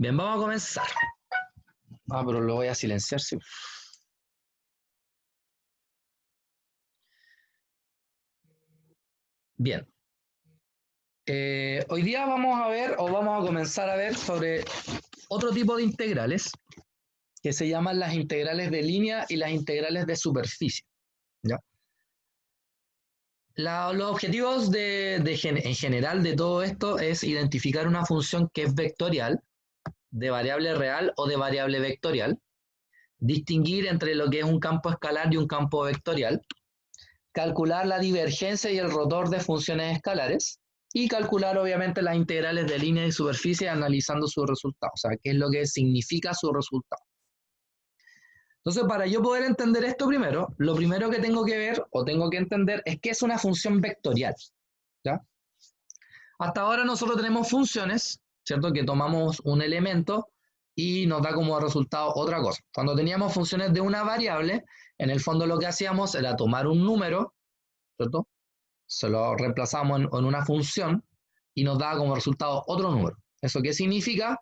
Bien, vamos a comenzar. Pero lo voy a silenciar, sí. Bien. Hoy día vamos a ver, o vamos a comenzar a ver sobre otro tipo de integrales, que se llaman las integrales de línea y las integrales de superficie. ¿Ya? Los objetivos en general de todo esto es identificar una función que es vectorial, de variable real o de variable vectorial, distinguir entre lo que es un campo escalar y un campo vectorial, calcular la divergencia y el rotor de funciones escalares, y calcular obviamente las integrales de línea y superficie analizando su resultado, o sea, qué es lo que significa su resultado. Entonces, para yo poder entender esto primero, lo primero que tengo que ver o tengo que entender es qué es una función vectorial. ¿Ya? Hasta ahora nosotros tenemos funciones, ¿cierto? Que tomamos un elemento y nos da como resultado otra cosa. Cuando teníamos funciones de una variable, en el fondo lo que hacíamos era tomar un número, ¿cierto? Se lo reemplazamos en una función y nos daba como resultado otro número. ¿Eso qué significa?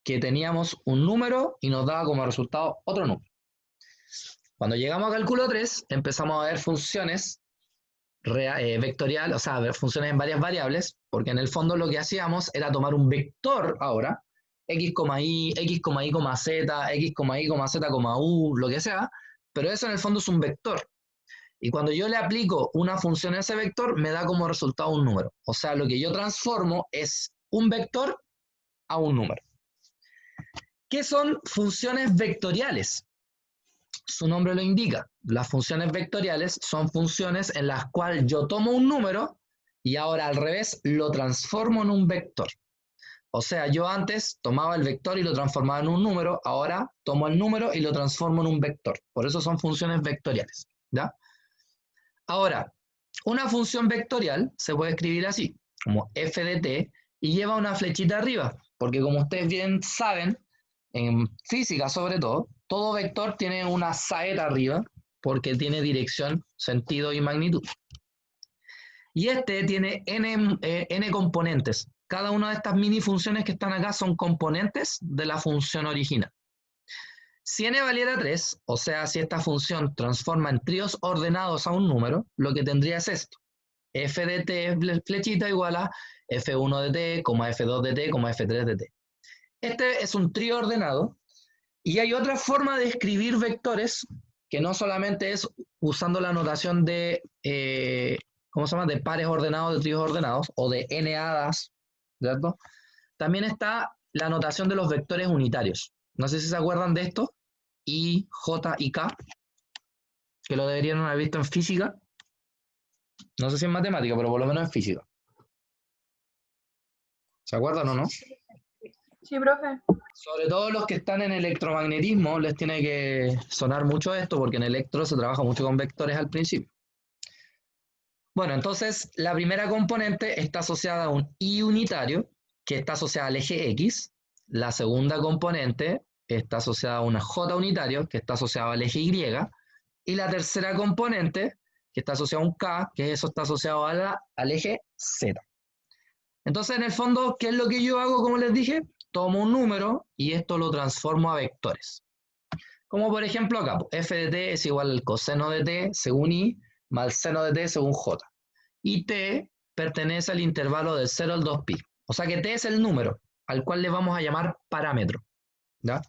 Que teníamos un número y nos daba como resultado otro número. Cuando llegamos a cálculo 3, empezamos a ver funciones vectorial, o sea, ver funciones en varias variables, porque en el fondo lo que hacíamos era tomar un vector ahora, x, y, x, y, z, x, y, z, u, lo que sea, pero eso en el fondo es un vector. Y cuando yo le aplico una función a ese vector, me da como resultado un número. O sea, lo que yo transformo es un vector a un número. ¿Qué son funciones vectoriales? Su nombre lo indica. Las funciones vectoriales son funciones en las cuales yo tomo un número y ahora al revés lo transformo en un vector. O sea, yo antes tomaba el vector y lo transformaba en un número, ahora tomo el número y lo transformo en un vector. Por eso son funciones vectoriales. ¿Ya? Ahora, una función vectorial se puede escribir así, como f de t, y lleva una flechita arriba, porque como ustedes bien saben, en física sobre todo vector tiene una saeta arriba, porque tiene dirección, sentido y magnitud. Y este tiene n componentes. Cada una de estas mini funciones que están acá son componentes de la función original. Si n valiera 3, o sea, si esta función transforma en tríos ordenados a un número, lo que tendría es esto. F de t flechita igual a f1 de t, f2 de t, f3 de t. Este es un trío ordenado y hay otra forma de escribir vectores que no solamente es usando la notación de, ¿cómo se llama? De pares ordenados, de tríos ordenados o de n-hadas, ¿cierto? También está la notación de los vectores unitarios. No sé si se acuerdan de esto. I, J y K, que lo deberían haber visto en física. No sé si en matemática, pero por lo menos en física. ¿Se acuerdan o no? Sí, profe. Sobre todo los que están en electromagnetismo les tiene que sonar mucho esto porque en electro se trabaja mucho con vectores al principio. Bueno, entonces la primera componente está asociada a un I unitario que está asociada al eje X. La segunda componente está asociada a una J unitario que está asociado al eje Y. Y la tercera componente que está asociada a un K, que eso está asociado al eje Z. Entonces, en el fondo, ¿qué es lo que yo hago? Como les dije, tomo un número y esto lo transformo a vectores. Como por ejemplo acá, f de t es igual al coseno de t según i, más seno de t según j. Y t pertenece al intervalo del 0 al 2pi. O sea que t es el número al cual le vamos a llamar parámetro. ¿Ya?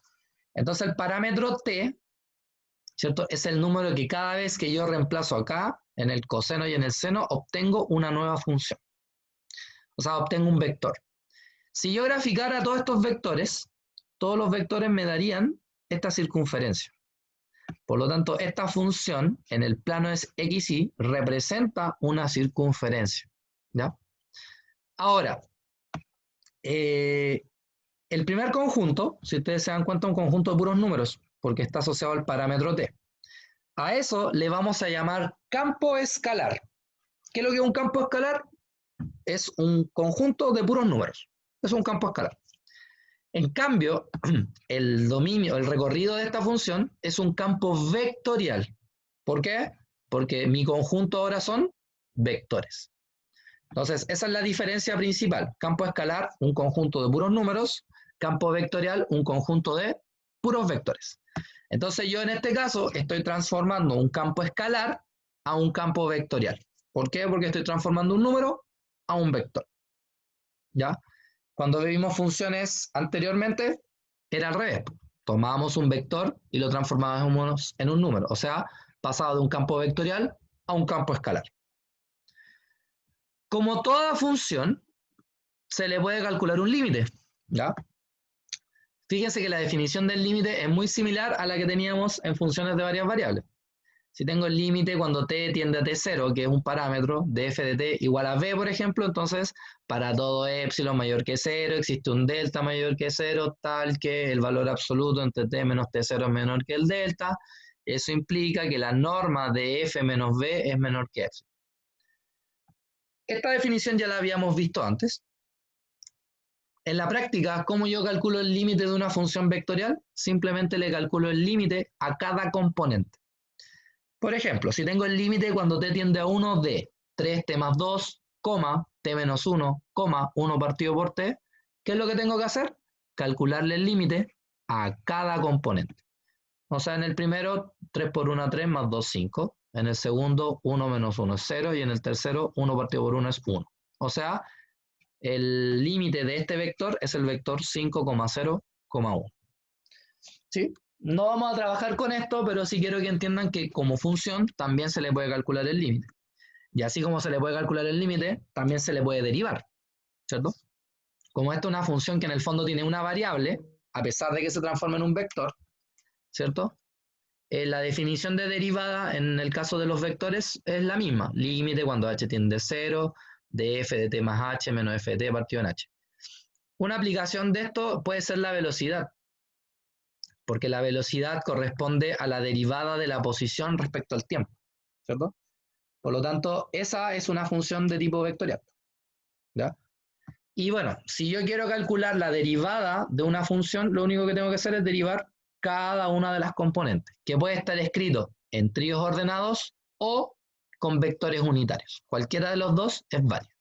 Entonces el parámetro t, ¿cierto? Es el número que cada vez que yo reemplazo acá, en el coseno y en el seno, obtengo una nueva función. O sea, obtengo un vector. Si yo graficara todos estos vectores, todos los vectores me darían esta circunferencia. Por lo tanto, esta función en el plano es xy representa una circunferencia. ¿Ya? Ahora, el primer conjunto, si ustedes se dan cuenta, es un conjunto de puros números, porque está asociado al parámetro t. A eso le vamos a llamar campo escalar. ¿Qué es lo que es un campo escalar? Es un conjunto de puros números. Es un campo escalar. En cambio, el dominio, el recorrido de esta función es un campo vectorial. ¿Por qué? Porque mi conjunto ahora son vectores. Entonces, esa es la diferencia principal. Campo escalar, un conjunto de puros números. Campo vectorial, un conjunto de puros vectores. Entonces yo en este caso estoy transformando un campo escalar a un campo vectorial. ¿Por qué? Porque estoy transformando un número a un vector. ¿Ya? Cuando vimos funciones anteriormente, era al revés. Tomábamos un vector y lo transformábamos en un número. O sea, pasaba de un campo vectorial a un campo escalar. Como toda función, se le puede calcular un límite. ¿Ya? Fíjense que la definición del límite es muy similar a la que teníamos en funciones de varias variables. Si tengo el límite cuando t tiende a t0, que es un parámetro de f de t igual a b, por ejemplo, entonces para todo epsilon mayor que 0 existe un delta mayor que 0, tal que el valor absoluto entre t menos t0 es menor que el delta. Eso implica que la norma de f menos b es menor que epsilon. Esta definición ya la habíamos visto antes. En la práctica, ¿cómo yo calculo el límite de una función vectorial? Simplemente le calculo el límite a cada componente. Por ejemplo, si tengo el límite cuando t tiende a 1 de 3t más 2, t menos 1, 1 partido por t, ¿qué es lo que tengo que hacer? Calcularle el límite a cada componente. O sea, en el primero, 3 por 1, 3 más 2, 5. En el segundo, 1 menos 1 es 0. Y en el tercero, 1 partido por 1 es 1. O sea, el límite de este vector es el vector 5,0,1. ¿Sí? No vamos a trabajar con esto, pero sí quiero que entiendan que como función también se le puede calcular el límite. Y así como se le puede calcular el límite, también se le puede derivar, ¿cierto? Como esta es una función que en el fondo tiene una variable, a pesar de que se transforma en un vector, ¿cierto? La definición de derivada en el caso de los vectores es la misma. Límite cuando h tiende a 0, de f de t más h menos f de t partido en h. Una aplicación de esto puede ser la velocidad, porque la velocidad corresponde a la derivada de la posición respecto al tiempo, ¿cierto? Por lo tanto, esa es una función de tipo vectorial, ¿ya? Y bueno, si yo quiero calcular la derivada de una función, lo único que tengo que hacer es derivar cada una de las componentes, que puede estar escrito en tríos ordenados o con vectores unitarios. Cualquiera de los dos es válido.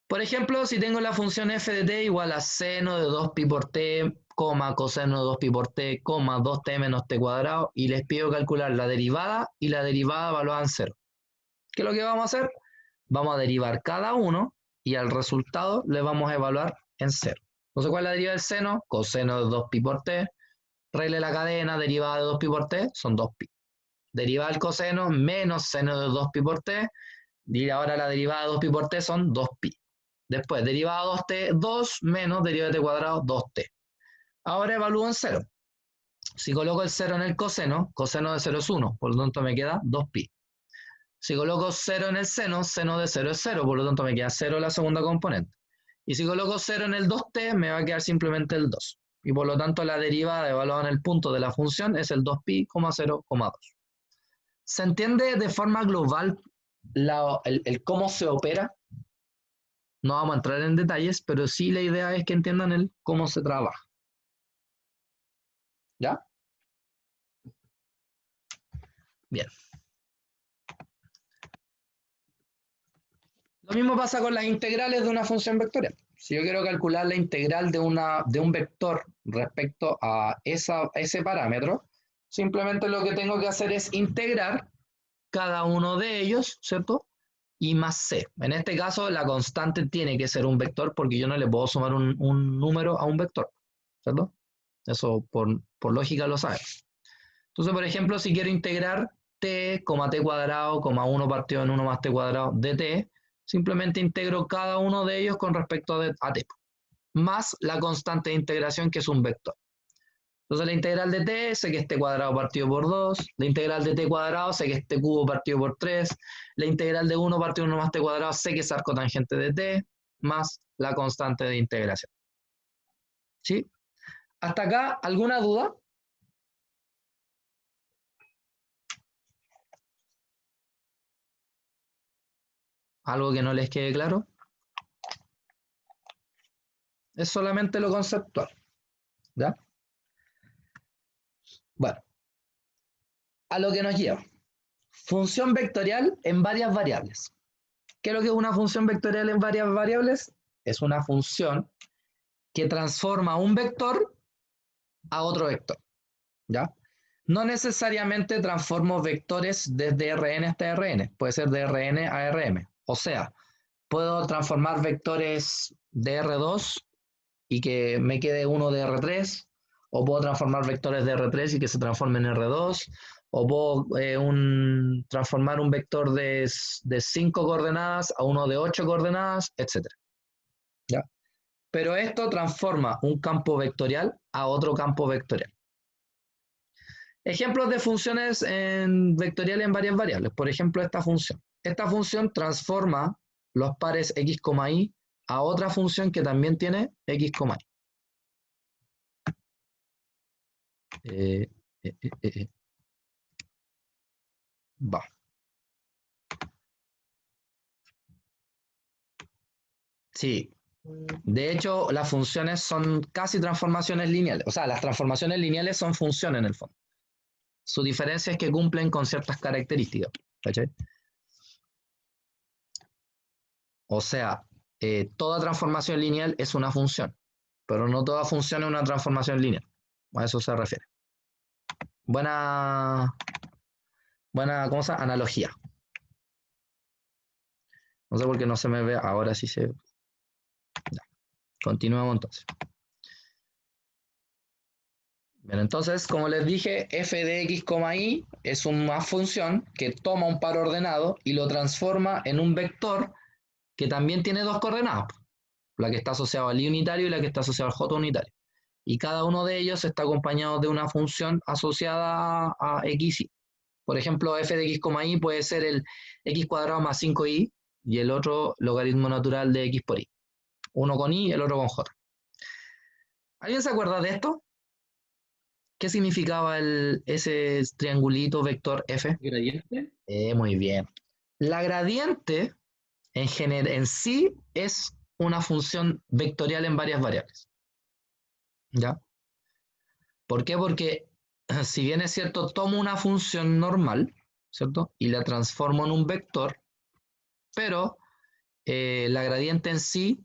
Por ejemplo, si tengo la función f de t igual a seno de 2pi por t, coseno de 2pi por t, 2t menos t cuadrado, y les pido calcular la derivada y la derivada evaluada en 0. ¿Qué es lo que vamos a hacer? Vamos a derivar cada uno y al resultado le vamos a evaluar en 0. Entonces, ¿cuál es la derivada del seno? Coseno de 2pi por t. Regla de la cadena, derivada de 2pi por t, son 2pi. Derivada del coseno menos seno de 2pi por t. Y ahora la derivada de 2pi por t son 2pi. Después, derivada de 2t, 2 menos derivada de t cuadrado, 2t. Ahora evalúo en 0. Si coloco el 0 en el coseno de 0 es 1, por lo tanto me queda 2pi. Si coloco 0 en el seno de 0 es 0, por lo tanto me queda 0 la segunda componente. Y si coloco 0 en el 2t, me va a quedar simplemente el 2. Y por lo tanto la derivada evaluada en el punto de la función es el 2pi, 0,2. ¿Se entiende de forma global el cómo se opera? No vamos a entrar en detalles, pero sí la idea es que entiendan el cómo se trabaja. ¿Ya? Bien. Lo mismo pasa con las integrales de una función vectorial. Si yo quiero calcular la integral de un vector respecto a ese parámetro, simplemente lo que tengo que hacer es integrar cada uno de ellos, ¿cierto? Y más c. En este caso, la constante tiene que ser un vector porque yo no le puedo sumar un número a un vector, ¿cierto? Eso por lógica lo sabes. Entonces, por ejemplo, si quiero integrar t, t cuadrado, 1 partido en 1 más t cuadrado de t, simplemente integro cada uno de ellos con respecto a t, más la constante de integración que es un vector. Entonces la integral de t sé que es t cuadrado partido por 2, la integral de t cuadrado sé que es t cubo partido por 3, la integral de 1 partido 1 más t cuadrado sé que es arcotangente de t, más la constante de integración. ¿Sí? ¿Hasta acá alguna duda? ¿Algo que no les quede claro? Es solamente lo conceptual, ¿ya? Bueno, a lo que nos lleva. Función vectorial en varias variables. ¿Qué es lo que es una función vectorial en varias variables? Es una función que transforma un vector a otro vector, ¿ya? No necesariamente transformo vectores desde Rn hasta Rn, puede ser de Rn a Rm. O sea, puedo transformar vectores de R2 y que me quede uno de R3, o puedo transformar vectores de R3 y que se transformen en R2, o puedo transformar un vector de 5 coordenadas a uno de 8 coordenadas, etc. ¿Ya? Pero esto transforma un campo vectorial a otro campo vectorial. Ejemplos de funciones vectoriales en varias variables. Por ejemplo, esta función. Esta función transforma los pares x, y a otra función que también tiene x, y. Va. Sí. De hecho, las funciones son casi transformaciones lineales. O sea, las transformaciones lineales son funciones en el fondo. Su diferencia es que cumplen con ciertas características. ¿Cachai? O sea, toda transformación lineal es una función, pero no toda función es una transformación lineal. A eso se refiere. Buena, ¿cómo se llama? Analogía. No sé por qué no se me ve, ahora sí se... Ya. Continuamos entonces. Bien, entonces, como les dije, f de x, y es una función que toma un par ordenado y lo transforma en un vector que también tiene dos coordenadas, la que está asociada al i unitario y la que está asociada al j unitario. Y cada uno de ellos está acompañado de una función asociada a x, y. Por ejemplo, f de x, y puede ser el x cuadrado más 5y y el otro logaritmo natural de x por y. Uno con y y el otro con j. ¿Alguien se acuerda de esto? ¿Qué significaba ese triangulito vector f? ¿Gradiente? Muy bien. La gradiente en sí es una función vectorial en varias variables. ¿Ya? ¿Por qué? Porque si bien es cierto, tomo una función normal, ¿cierto? Y la transformo en un vector, pero la gradiente en sí,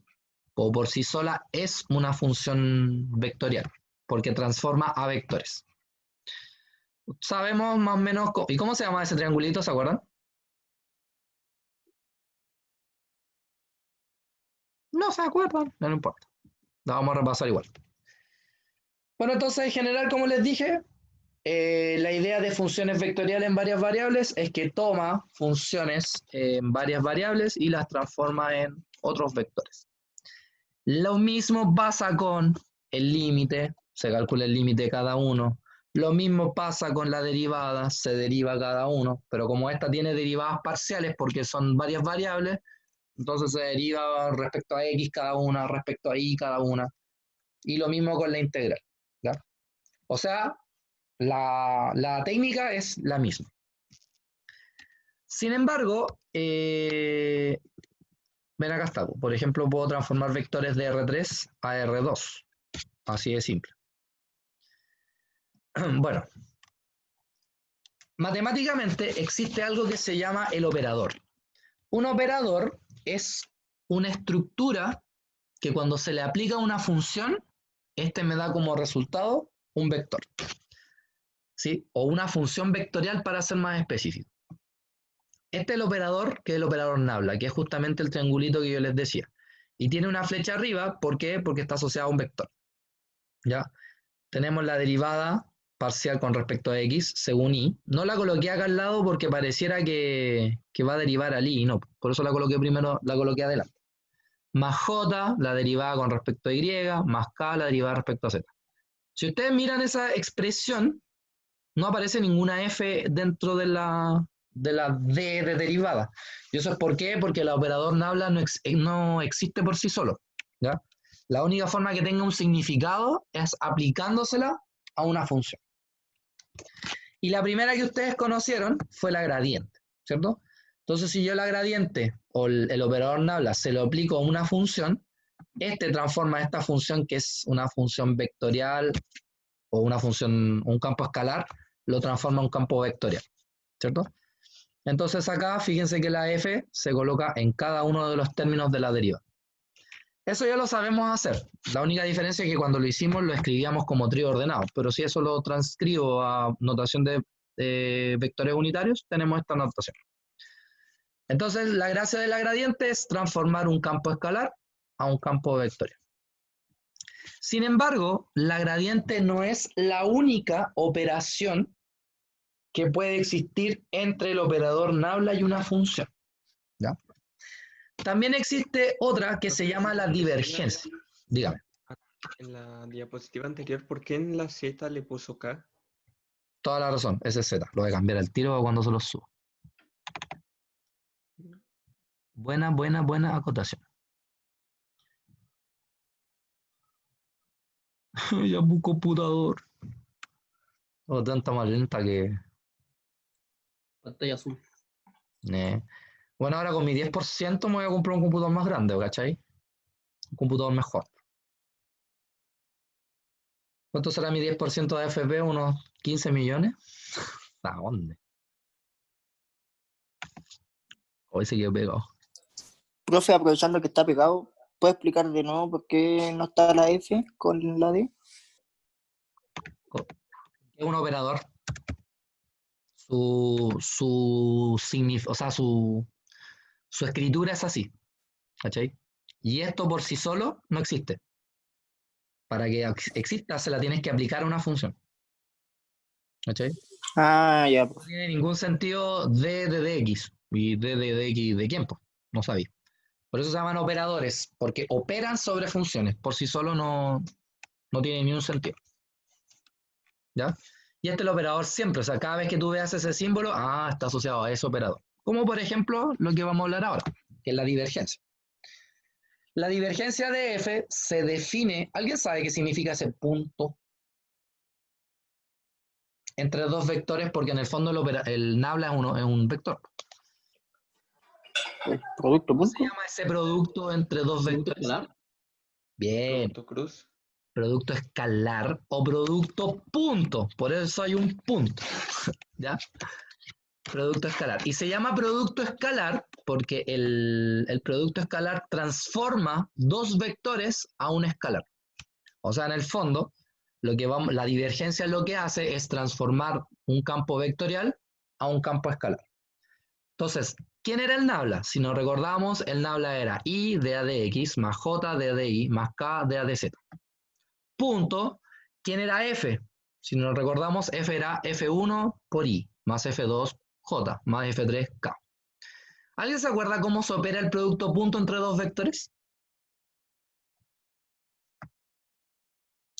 o por sí sola, es una función vectorial, porque transforma a vectores. Sabemos más o menos, ¿y cómo se llama ese triangulito? ¿Se acuerdan? No se acuerdan, no importa. La vamos a repasar igual. Bueno, entonces en general, como les dije, la idea de funciones vectoriales en varias variables es que toma funciones en varias variables y las transforma en otros vectores. Lo mismo pasa con el límite, se calcula el límite de cada uno. Lo mismo pasa con la derivada, se deriva cada uno, pero como esta tiene derivadas parciales porque son varias variables, entonces se deriva respecto a x cada una, respecto a y cada una. Y lo mismo con la integral. ¿Ya? O sea, la técnica es la misma. Sin embargo, ven acá está. Por ejemplo, puedo transformar vectores de R3 a R2. Así de simple. Bueno, matemáticamente existe algo que se llama el operador. Un operador es una estructura que cuando se le aplica una función, este me da como resultado un vector. ¿Sí? O una función vectorial para ser más específico. Este es el operador, que es el operador nabla, que es justamente el triangulito que yo les decía. Y tiene una flecha arriba, ¿por qué? Porque está asociado a un vector. ¿Ya? Tenemos la derivada parcial con respecto a x según y. No la coloqué acá al lado porque pareciera que va a derivar al y, no. Por eso la coloqué primero, la coloqué adelante. Más j, la derivada con respecto a y, más k, la derivada respecto a z. Si ustedes miran esa expresión, no aparece ninguna f dentro de la d de derivada. ¿Y eso es por qué? Porque el operador nabla no existe por sí solo. ¿Ya? La única forma que tenga un significado es aplicándosela a una función. Y la primera que ustedes conocieron fue la gradiente, ¿cierto? Entonces, si yo la gradiente o el operador nabla se lo aplico a una función, este transforma esta función, que es una función vectorial o una función, un campo escalar, lo transforma en un campo vectorial, ¿cierto? Entonces acá, fíjense que la f se coloca en cada uno de los términos de la deriva. Eso ya lo sabemos hacer. La única diferencia es que cuando lo hicimos lo escribíamos como trío ordenado, pero si eso lo transcribo a notación de vectores unitarios, tenemos esta notación. Entonces, la gracia de la gradiente es transformar un campo escalar a un campo vectorial. Sin embargo, la gradiente no es la única operación que puede existir entre el operador nabla y una función, ¿ya? También existe otra que se llama la divergencia. Dígame. En la diapositiva anterior, ¿por qué en la Z le puso K? Toda la razón, ese es Z. Lo voy a cambiar al tiro cuando se los subo. Buena acotación. Ya mi computador. Oh, tanta más lenta que... Pantalla azul. Bueno, ahora con mi 10% me voy a comprar un computador más grande, ¿cachai? Un computador mejor. ¿Cuánto será mi 10% de AFP? ¿Unos 15 millones? ¿A dónde? Hoy se quedó pegado. Profe, aprovechando que está pegado, ¿puede explicar de nuevo por qué no está la F con la D? Es un operador. Su escritura es así, ¿cachai? Y esto por sí solo no existe. Para que exista, se la tienes que aplicar a una función. ¿Cachai? Ah, ya. No tiene ningún sentido D de dx. ¿Y D de dx de quién? Pues? No sabía. Por eso se llaman operadores, porque operan sobre funciones. Por sí solo no tiene ningún sentido. ¿Ya? Y este es el operador siempre. O sea, cada vez que tú veas ese símbolo, está asociado a ese operador. Como por ejemplo lo que vamos a hablar ahora, que es la divergencia. La divergencia de f se define. ¿Alguien sabe qué significa ese punto entre dos vectores? Porque en el fondo el nabla es un vector. ¿El producto ¿Cómo punto? se llama ese producto entre dos ¿Producto vectores? escalar? Bien, Producto cruz. producto escalar o producto punto. Por eso hay un punto. ¿Ya? Producto escalar. Y se llama producto escalar porque el producto escalar transforma dos vectores a un escalar. O sea, en el fondo, la divergencia lo que hace es transformar un campo vectorial a un campo escalar. Entonces, ¿quién era el nabla? Si nos recordamos, el nabla era I de A de X más J de A de Y más K de A de Z. Punto. ¿Quién era F? Si nos recordamos, F era F1 por I más F2 J más F3 K. ¿Alguien se acuerda cómo se opera el producto punto entre dos vectores?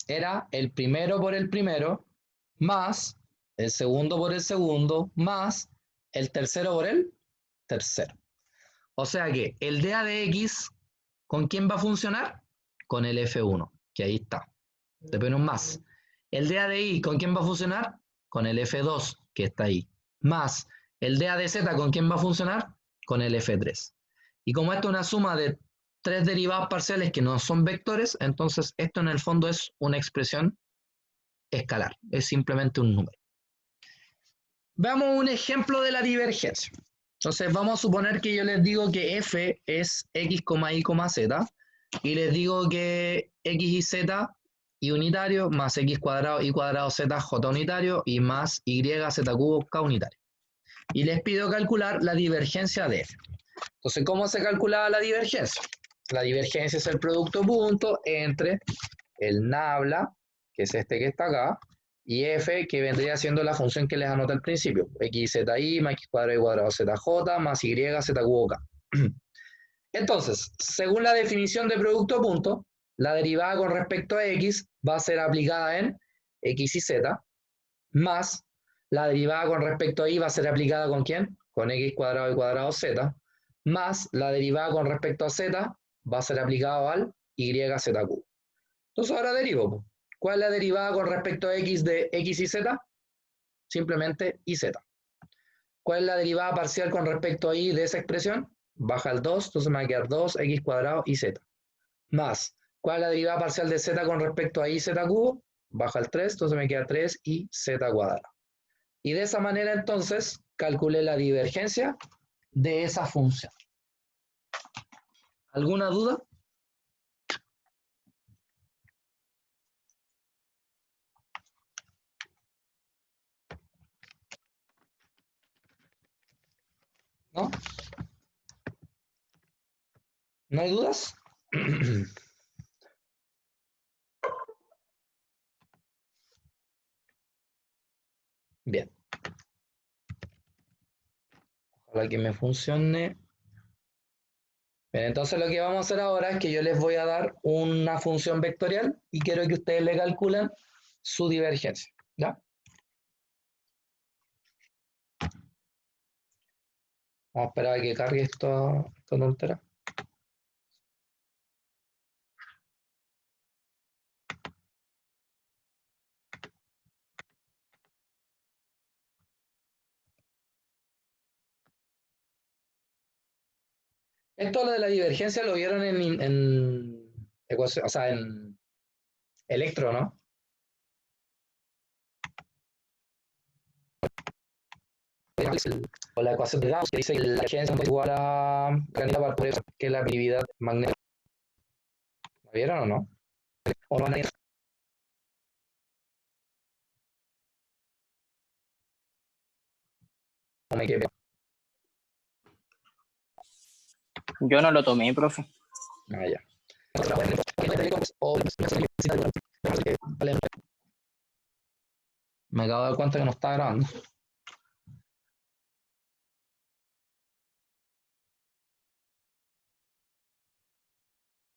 Era el primero por el primero más el segundo por el segundo más el tercero por el tercero. O sea que el DA de X, ¿con quién va a funcionar? Con el F1, que ahí está. Después un más. El DA de Y, ¿con quién va a funcionar? Con el F2, que está ahí. Más el DA de Z, ¿con quién va a funcionar? Con el F3. Y como esto es una suma de tres derivadas parciales que no son vectores, entonces esto en el fondo es una expresión escalar. Es simplemente un número. Veamos un ejemplo de la divergencia. Entonces vamos a suponer que yo les digo que f es x, y, z y les digo que x y z y unitario más x cuadrado y cuadrado z j unitario y más y z cubo k unitario. Y les pido calcular la divergencia de f. Entonces, ¿cómo se calculaba la divergencia? La divergencia es el producto punto entre el nabla, que es este que está acá, y f, que vendría siendo la función que les anoté al principio, xzi más x cuadrado y cuadrado zj más y z cubo k. Entonces, según la definición de producto punto, la derivada con respecto a x va a ser aplicada en x y z, más la derivada con respecto a y va a ser aplicada ¿con quién? Con x cuadrado y cuadrado z, más la derivada con respecto a z va a ser aplicada al y z cubo. Entonces ahora derivo. ¿Cuál es la derivada con respecto a x de x y z? Simplemente iz. ¿Cuál es la derivada parcial con respecto a y de esa expresión? Baja el 2, entonces me va a quedar 2x cuadrado y z. Más, ¿cuál es la derivada parcial de z con respecto a y z cubo? Baja el 3, entonces me queda 3 y z cuadrado. Y de esa manera entonces calculé la divergencia de esa función. ¿Alguna duda? ¿No hay dudas? Bien. Ojalá que me funcione. Bien, entonces lo que vamos a hacer ahora es que yo les voy a dar una función vectorial y quiero que ustedes le calculen su divergencia. ¿Ya? Vamos a esperar a que cargue esta tontera. Esto lo de la divergencia lo vieron en ecuación, o sea, en electro, ¿no? O la ecuación de Gauss que dice que la divergencia es igual a la cantidad que la actividad magnética. ¿Lo vieron o no? ¿O no van a ir? ¿O me quedé? Yo no lo tomé, profe. Ah, ya. Me acabo de dar cuenta que no está grabando.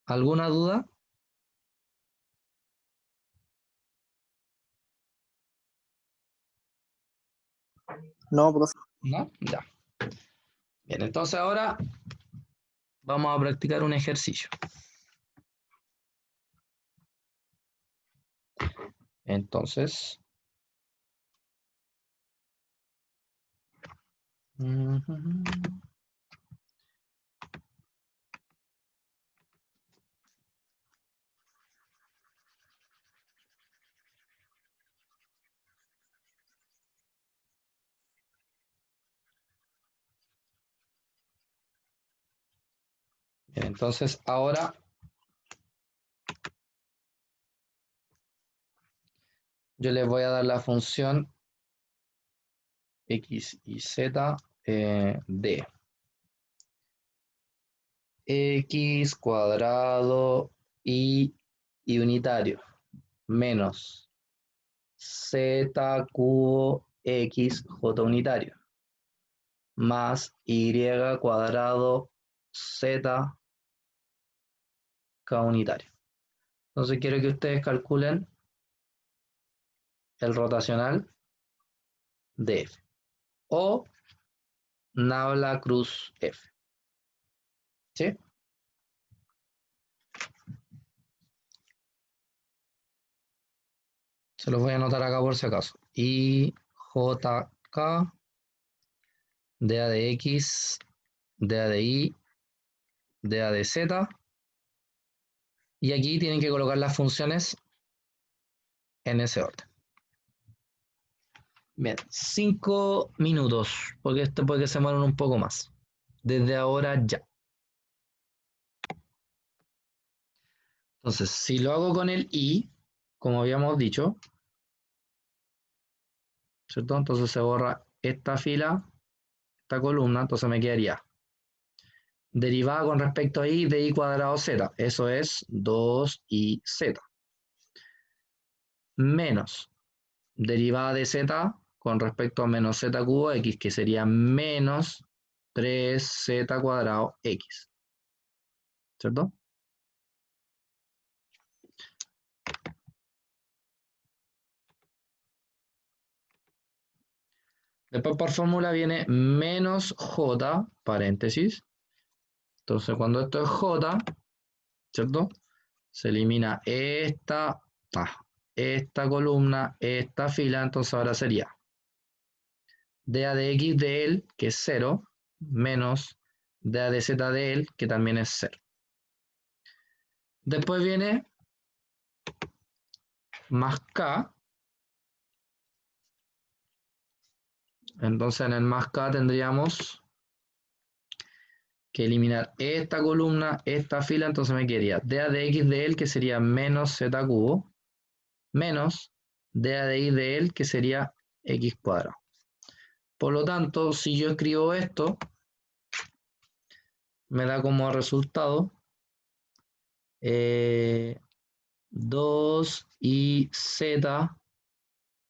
¿Alguna duda? No, profe. ¿No? Ya. Bien, entonces ahora vamos a practicar un ejercicio. Entonces, bien, entonces ahora yo les voy a dar la función x y z de x cuadrado y unitario menos z cubo x j unitario más y cuadrado z k unitario. Entonces quiero que ustedes calculen el rotacional de f o Nabla cruz f. ¿Sí? Se los voy a anotar acá por si acaso. I, J, K, DA de X, DA de Y, DA de Z. Y aquí tienen que colocar las funciones en ese orden. Bien, 5 minutos, porque esto puede que se mueran un poco más. Desde ahora ya. Entonces, si lo hago con el I, como habíamos dicho, ¿cierto? Entonces se borra esta fila, esta columna, entonces me quedaría derivada con respecto a I de I cuadrado Z, eso es 2IZ, menos derivada de Z con respecto a menos Z cubo X, que sería menos 3Z cuadrado X, ¿cierto? Después por fórmula viene menos J, paréntesis. Entonces cuando esto es J, ¿cierto? Se elimina esta columna, esta fila, entonces ahora sería dA de X de él, que es 0, menos dA de Z de él, que también es 0. Después viene más K. Entonces en el más K tendríamos que eliminar esta columna, esta fila, entonces me quedaría dA de X de él, que sería menos Z cubo, menos dA de Y de él, que sería X cuadrado. Por lo tanto, si yo escribo esto, me da como resultado 2iz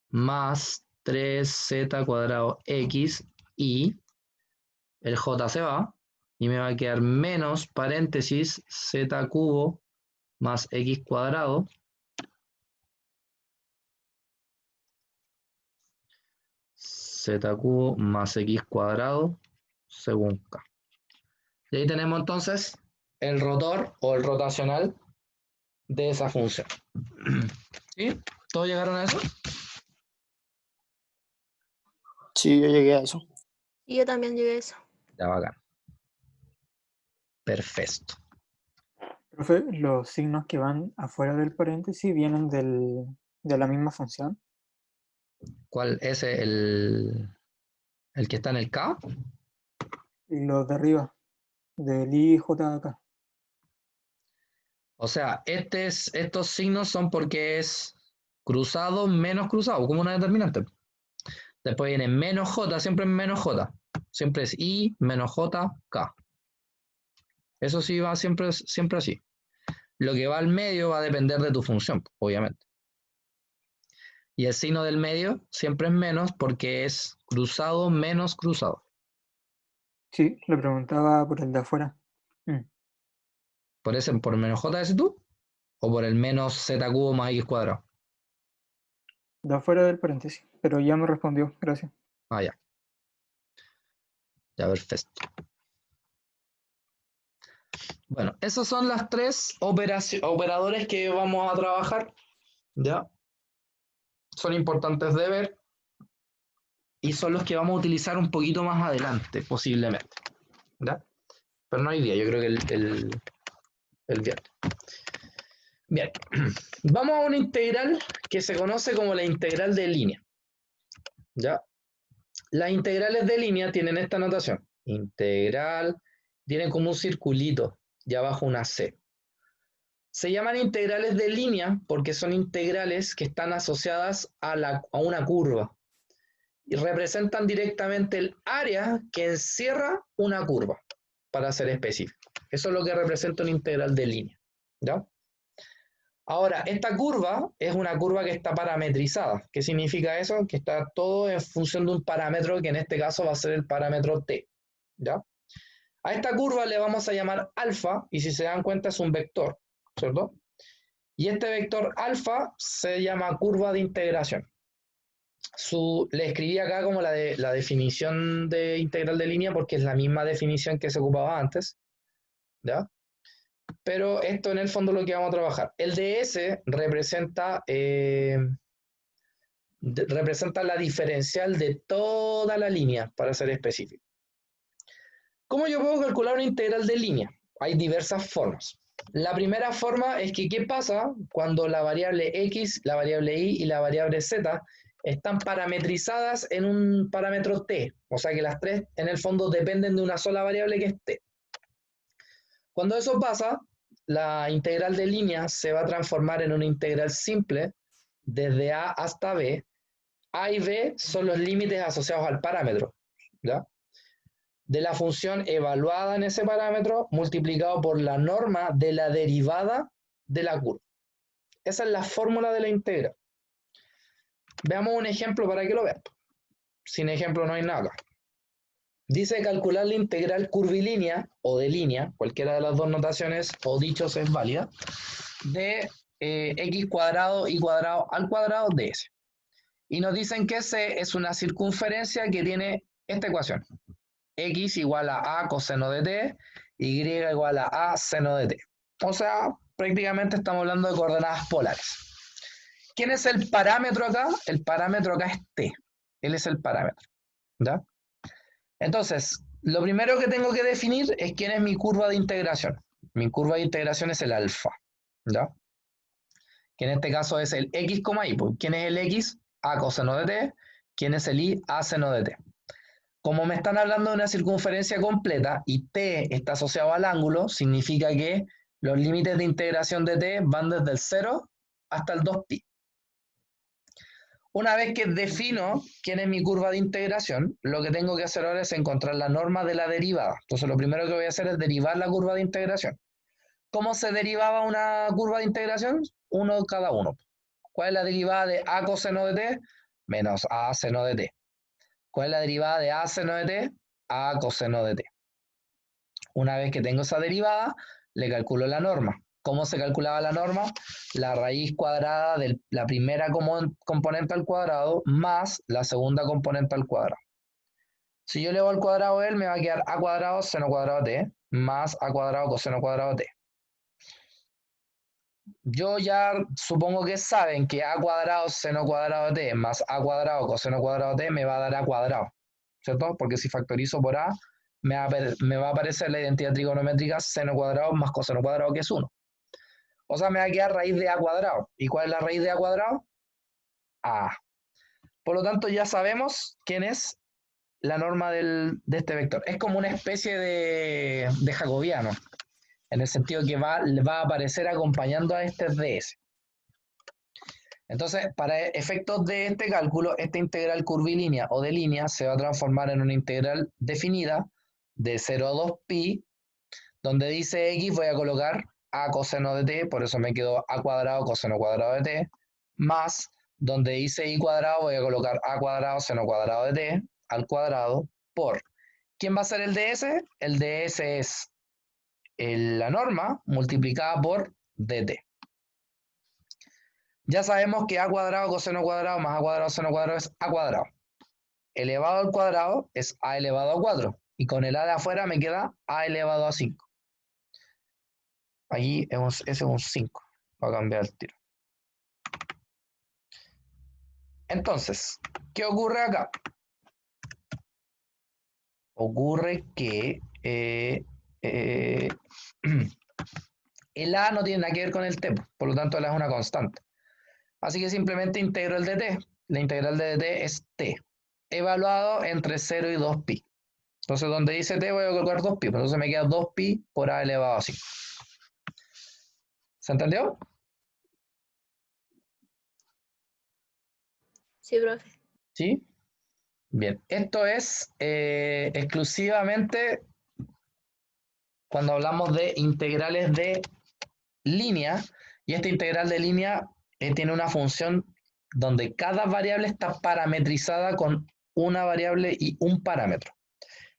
más 3z cuadrado x y el j se va y me va a quedar menos paréntesis z cubo más x cuadrado z cubo más x cuadrado según k. Y ahí tenemos entonces el rotor o el rotacional de esa función. ¿Sí? ¿Todos llegaron a eso? Sí, yo llegué a eso. Y yo también llegué a eso. Ya, bacán. Perfecto. Profe, los signos que van afuera del paréntesis vienen de la misma función. ¿Cuál es el que está en el K? Y los de arriba, del I, J, K. O sea, estos signos son porque es cruzado menos cruzado, como una determinante. Después viene menos J, siempre es menos J. Siempre es I menos J, K. Eso sí va siempre así. Lo que va al medio va a depender de tu función, obviamente. Y el signo del medio siempre es menos porque es cruzado menos cruzado. Sí, le preguntaba por el de afuera. ¿Por menos J ese tú? ¿O por el menos Z cubo más X cuadrado? De afuera del paréntesis, pero ya me respondió, gracias. Ah, ya. Ya, perfecto. Bueno, esos son las tres operadores que vamos a trabajar. ¿Ya? Son importantes de ver. Y son los que vamos a utilizar un poquito más adelante, posiblemente. ¿Ya? Pero no hoy día, yo creo que el viernes. Bien, vamos a una integral que se conoce como la integral de línea. ¿Ya? Las integrales de línea tienen esta notación. Integral, tienen como un circulito y abajo una C. Se llaman integrales de línea porque son integrales que están asociadas a una curva y representan directamente el área que encierra una curva, para ser específico. Eso es lo que representa una integral de línea. ¿Ya? Ahora, esta curva es una curva que está parametrizada. ¿Qué significa eso? Que está todo en función de un parámetro que en este caso va a ser el parámetro t. ¿Ya? A esta curva le vamos a llamar alfa y si se dan cuenta es un vector, ¿cierto? Y este vector alfa se llama curva de integración. Le escribí acá como la definición de integral de línea porque es la misma definición que se ocupaba antes. ¿Ya? Pero esto en el fondo es lo que vamos a trabajar. El ds representa la diferencial de toda la línea, para ser específico. ¿Cómo yo puedo calcular una integral de línea? Hay diversas formas. La primera forma es que ¿qué pasa cuando la variable x, la variable y y la variable z están parametrizadas en un parámetro t? O sea que las tres en el fondo dependen de una sola variable que es t. Cuando eso pasa, la integral de línea se va a transformar en una integral simple desde a hasta b. A y b son los límites asociados al parámetro, ¿ya? De la función evaluada en ese parámetro multiplicado por la norma de la derivada de la curva. Esa es la fórmula de la integral. Veamos un ejemplo para que lo vean. Sin ejemplo no hay nada. Dice calcular la integral curvilínea o de línea, cualquiera de las dos notaciones o dichos es válida, de x cuadrado y cuadrado al cuadrado de s. Y nos dicen que c es una circunferencia que tiene esta ecuación. X igual a coseno de t, y igual a seno de t. O sea, prácticamente estamos hablando de coordenadas polares. ¿Quién es el parámetro acá? El parámetro acá es t. Él es el parámetro. ¿Ya? Entonces, lo primero que tengo que definir es quién es mi curva de integración. Mi curva de integración es el alfa. ¿Ya? Que en este caso es el x, y. Pues, ¿quién es el x? A coseno de t. ¿Quién es el y? A seno de t. Como me están hablando de una circunferencia completa y t está asociado al ángulo, significa que los límites de integración de t van desde el 0 hasta el 2pi. Una vez que defino quién es mi curva de integración, lo que tengo que hacer ahora es encontrar la norma de la derivada. Entonces lo primero que voy a hacer es derivar la curva de integración. ¿Cómo se derivaba una curva de integración? Uno cada uno. ¿Cuál es la derivada de a coseno de t? Menos a seno de t. ¿Cuál es la derivada de a seno de t? A coseno de t. Una vez que tengo esa derivada, le calculo la norma. ¿Cómo se calculaba la norma? La raíz cuadrada de la primera componente al cuadrado más la segunda componente al cuadrado. Si yo elevo al cuadrado él, me va a quedar a cuadrado seno cuadrado t más a cuadrado coseno cuadrado t. Yo ya supongo que saben que a cuadrado seno cuadrado t más a cuadrado coseno cuadrado t me va a dar a cuadrado, ¿cierto? Porque si factorizo por a, me va a aparecer la identidad trigonométrica seno cuadrado más coseno cuadrado, que es 1. O sea, me va a quedar raíz de a cuadrado. ¿Y cuál es la raíz de a cuadrado? A. Por lo tanto, ya sabemos quién es la norma de este vector. Es como una especie de jacobiano, en el sentido que va a aparecer acompañando a este ds. Entonces, para efectos de este cálculo, esta integral curvilínea o de línea se va a transformar en una integral definida de 0 a 2pi, donde dice x, voy a colocar a coseno de t, por eso me quedó a cuadrado coseno cuadrado de t, más, donde dice y cuadrado, voy a colocar a cuadrado seno cuadrado de t, al cuadrado, por. ¿Quién va a ser el ds? El ds es la norma multiplicada por dt. Ya sabemos que a cuadrado coseno cuadrado más a cuadrado seno cuadrado es a cuadrado. Elevado al cuadrado es a elevado a 4. Y con el a de afuera me queda a elevado a 5. Aquí ese es un 5. Voy a cambiar el tiro. Entonces, ¿qué ocurre acá? Ocurre que el a no tiene nada que ver con el t, por lo tanto el a es una constante. Así que simplemente integro el dt. La integral de dt es t, evaluado entre 0 y 2pi. Entonces, donde dice t voy a colocar 2pi, entonces me queda 2pi por a elevado a 5. ¿Se entendió? Sí, profe. ¿Sí? Bien, esto es exclusivamente cuando hablamos de integrales de línea, y esta integral de línea tiene una función donde cada variable está parametrizada con una variable y un parámetro.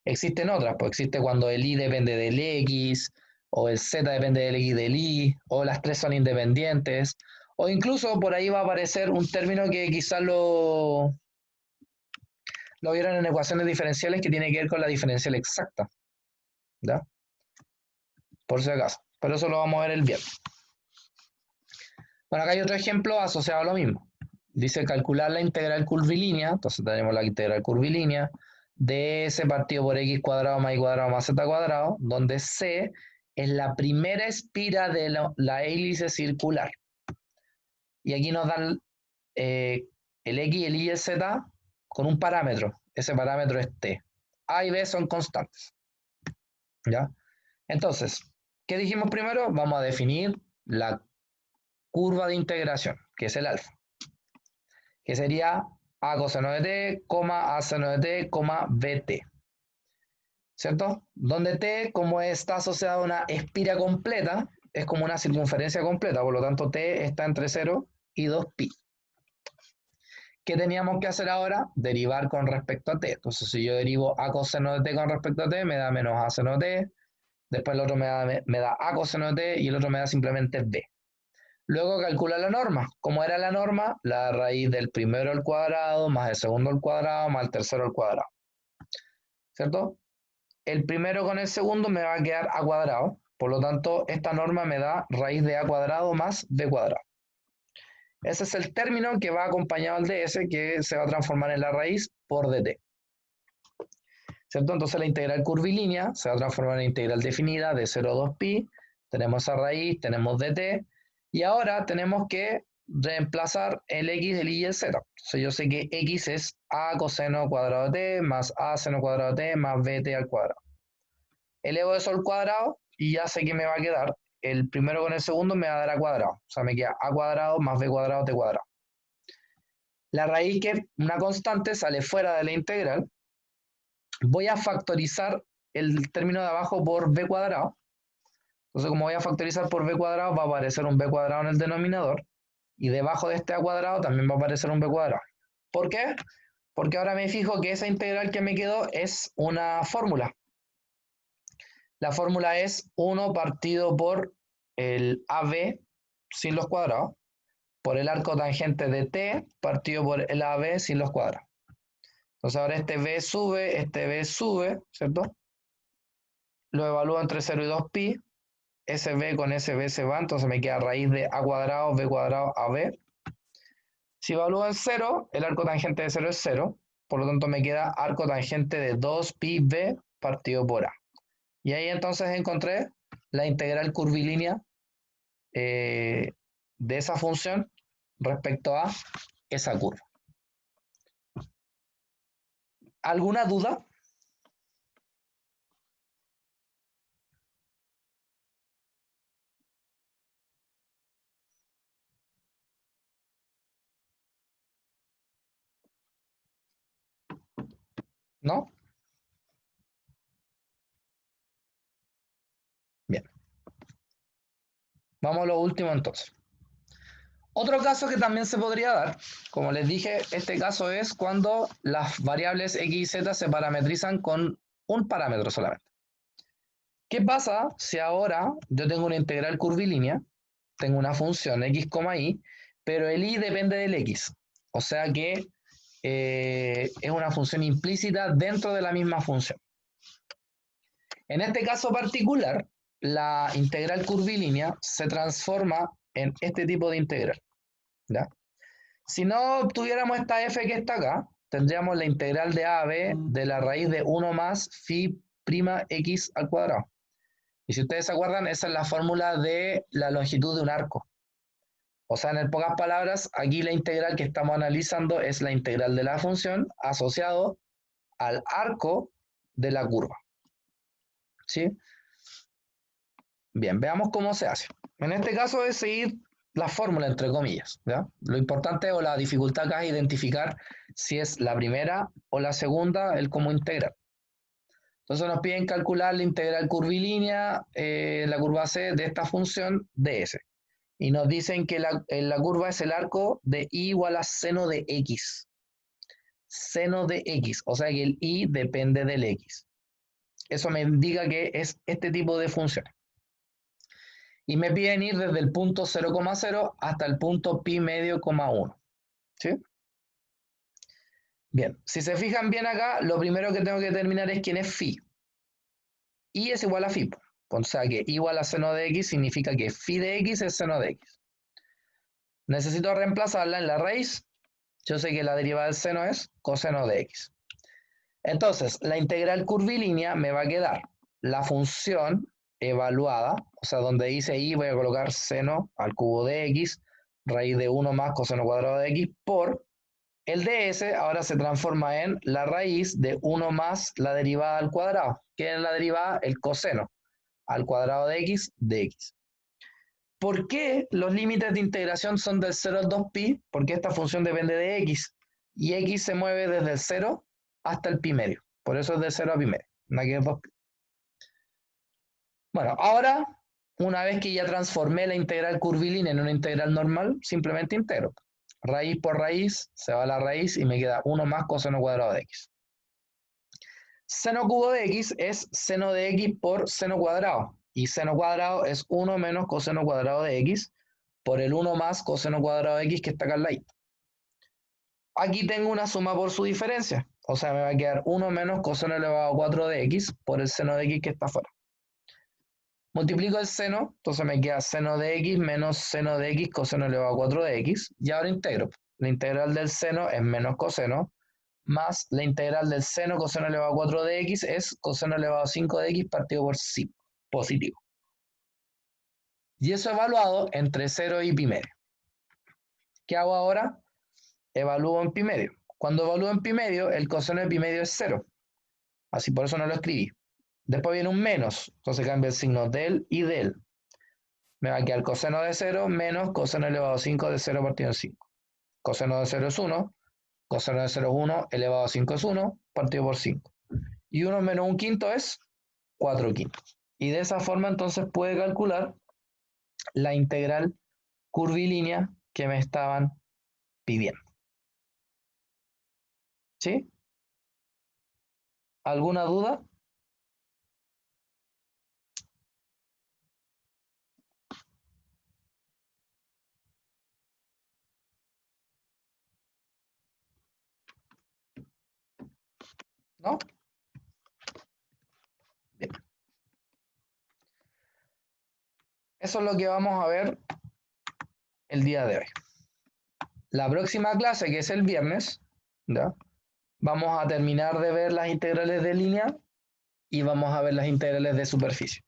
Existen otras, pues existe cuando el y depende del x, o el z depende del x y del y, o las tres son independientes, o incluso por ahí va a aparecer un término que quizás lo vieron en ecuaciones diferenciales, que tiene que ver con la diferencial exacta, ¿ya? Por si acaso, pero eso lo vamos a ver el viernes. Bueno, acá hay otro ejemplo asociado a lo mismo. Dice calcular la integral curvilínea, entonces tenemos la integral curvilínea de s partido por x cuadrado más y cuadrado más z cuadrado, donde c es la primera espira de la hélice circular. Y aquí nos dan el x, el y y el z con un parámetro. Ese parámetro es t. A y b son constantes. ¿Ya? Entonces, ¿qué dijimos primero? Vamos a definir la curva de integración, que es el alfa, que sería a coseno de t, a seno de t, bt. ¿Cierto? Donde t, como está asociado a una espira completa, es como una circunferencia completa, por lo tanto t está entre 0 y 2pi. ¿Qué teníamos que hacer ahora? Derivar con respecto a t. Entonces, si yo derivo a coseno de t con respecto a t, me da menos a seno de t, después el otro me da a coseno de t y el otro me da simplemente b. Luego calcula la norma. ¿Cómo era la norma? La raíz del primero al cuadrado, más el segundo al cuadrado, más el tercero al cuadrado. ¿Cierto? El primero con el segundo me va a quedar a cuadrado. Por lo tanto, esta norma me da raíz de a cuadrado más b cuadrado. Ese es el término que va acompañado al ds, que se va a transformar en la raíz por dt. ¿Cierto? Entonces la integral curvilínea se va a transformar en integral definida de 0 a 2pi. Tenemos esa raíz, tenemos dt. Y ahora tenemos que reemplazar el x, el y y el z. Entonces yo sé que x es a coseno cuadrado de t más a seno cuadrado de t más bt al cuadrado. Elevo eso al cuadrado y ya sé que me va a quedar el primero con el segundo, me va a dar a cuadrado. O sea, me queda a cuadrado más b cuadrado t cuadrado. La raíz, que es una constante, sale fuera de la integral. Voy a factorizar el término de abajo por b cuadrado. Entonces, como voy a factorizar por b cuadrado, va a aparecer un b cuadrado en el denominador, y debajo de este a cuadrado también va a aparecer un b cuadrado. ¿Por qué? Porque ahora me fijo que esa integral que me quedó es una fórmula. La fórmula es 1 partido por el AB sin los cuadrados, por el arco tangente de T partido por el AB sin los cuadrados. Entonces ahora este B sube, ¿cierto? Lo evalúo entre 0 y 2pi. Ese B con ese B se va, entonces me queda raíz de A cuadrado, B cuadrado, AB. Si evalúo en 0, el arco tangente de 0 es 0. Por lo tanto me queda arco tangente de 2pi B partido por A. Y ahí entonces encontré la integral curvilínea de esa función respecto a esa curva. ¿Alguna duda? ¿No? Bien. Vamos a lo último entonces. Otro caso que también se podría dar, como les dije, este caso es cuando las variables x y z se parametrizan con un parámetro solamente. ¿Qué pasa si ahora yo tengo una integral curvilínea, tengo una función x, y, pero el y depende del x? O sea que es una función implícita dentro de la misma función. En este caso particular, la integral curvilínea se transforma en este tipo de integral, ¿ya? Si no obtuviéramos esta f que está acá, tendríamos la integral de a a b de la raíz de 1 más phi prima x al cuadrado. Y si ustedes se acuerdan, esa es la fórmula de la longitud de un arco. O sea, en pocas palabras, aquí la integral que estamos analizando es la integral de la función asociado al arco de la curva. ¿Sí? Bien, veamos cómo se hace. En este caso es seguir la fórmula, entre comillas, ¿ya? Lo importante o la dificultad acá es identificar si es la primera o la segunda el cómo integrar. Entonces nos piden calcular la integral curvilínea, la curva C de esta función ds. Y nos dicen que la curva es el arco de y igual a seno de x. Seno de x, o sea que el y depende del x. Eso me indica que es este tipo de función. Y me piden ir desde el punto 0,0 hasta el punto pi medio, 1. ¿Sí? Bien, si se fijan bien acá, lo primero que tengo que determinar es quién es phi. Y es igual a phi. O sea que igual a seno de x significa que phi de x es seno de x. Necesito reemplazarla en la raíz. Yo sé que la derivada del seno es coseno de x. Entonces, la integral curvilínea me va a quedar la función evaluada, o sea, donde dice y voy a colocar seno al cubo de x, raíz de 1 más coseno cuadrado de x, por el ds ahora se transforma en la raíz de 1 más la derivada al cuadrado. ¿Qué es la derivada? El coseno al cuadrado de x de x. ¿Por qué los límites de integración son del 0 al 2pi? Porque esta función depende de x, y x se mueve desde el 0 hasta el pi medio. Por eso es de 0 a pi medio. Aquí es 2pi. Bueno, ahora, una vez que ya transformé la integral curvilínea en una integral normal, simplemente integro. Raíz por raíz, se va la raíz y me queda 1 más coseno cuadrado de x. Seno cubo de x es seno de x por seno cuadrado. Y seno cuadrado es 1 menos coseno cuadrado de x por el 1 más coseno cuadrado de x que está acá al lado. Aquí tengo una suma por su diferencia. O sea, me va a quedar 1 menos coseno elevado a 4 de x por el seno de x que está afuera. Multiplico el seno, entonces me queda seno de x menos seno de x coseno elevado a 4 de x. Y ahora integro. La integral del seno es menos coseno, más la integral del seno coseno elevado a 4 de x es coseno elevado a 5 de x partido por 5, positivo. Y eso evaluado entre 0 y pi medio. ¿Qué hago ahora? Evalúo en pi medio. Cuando evalúo en pi medio, el coseno de pi medio es 0. Así por eso no lo escribí. Después viene un menos, entonces cambia el signo del y del. Me va a quedar coseno de 0 menos coseno elevado a 5 de 0 partido en 5. Coseno de 0 es 1, coseno de 0 es 1, elevado a 5 es 1, partido por 5. Y 1 menos 1 quinto es 4 quintos. Y de esa forma entonces puede calcular la integral curvilínea que me estaban pidiendo. ¿Sí? ¿Alguna duda? ¿No? Bien. Eso es lo que vamos a ver el día de hoy. La próxima clase, que es el viernes, ¿ya? Vamos a terminar de ver las integrales de línea y vamos a ver las integrales de superficie.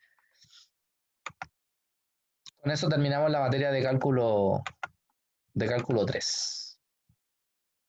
Con eso terminamos la materia de cálculo 3.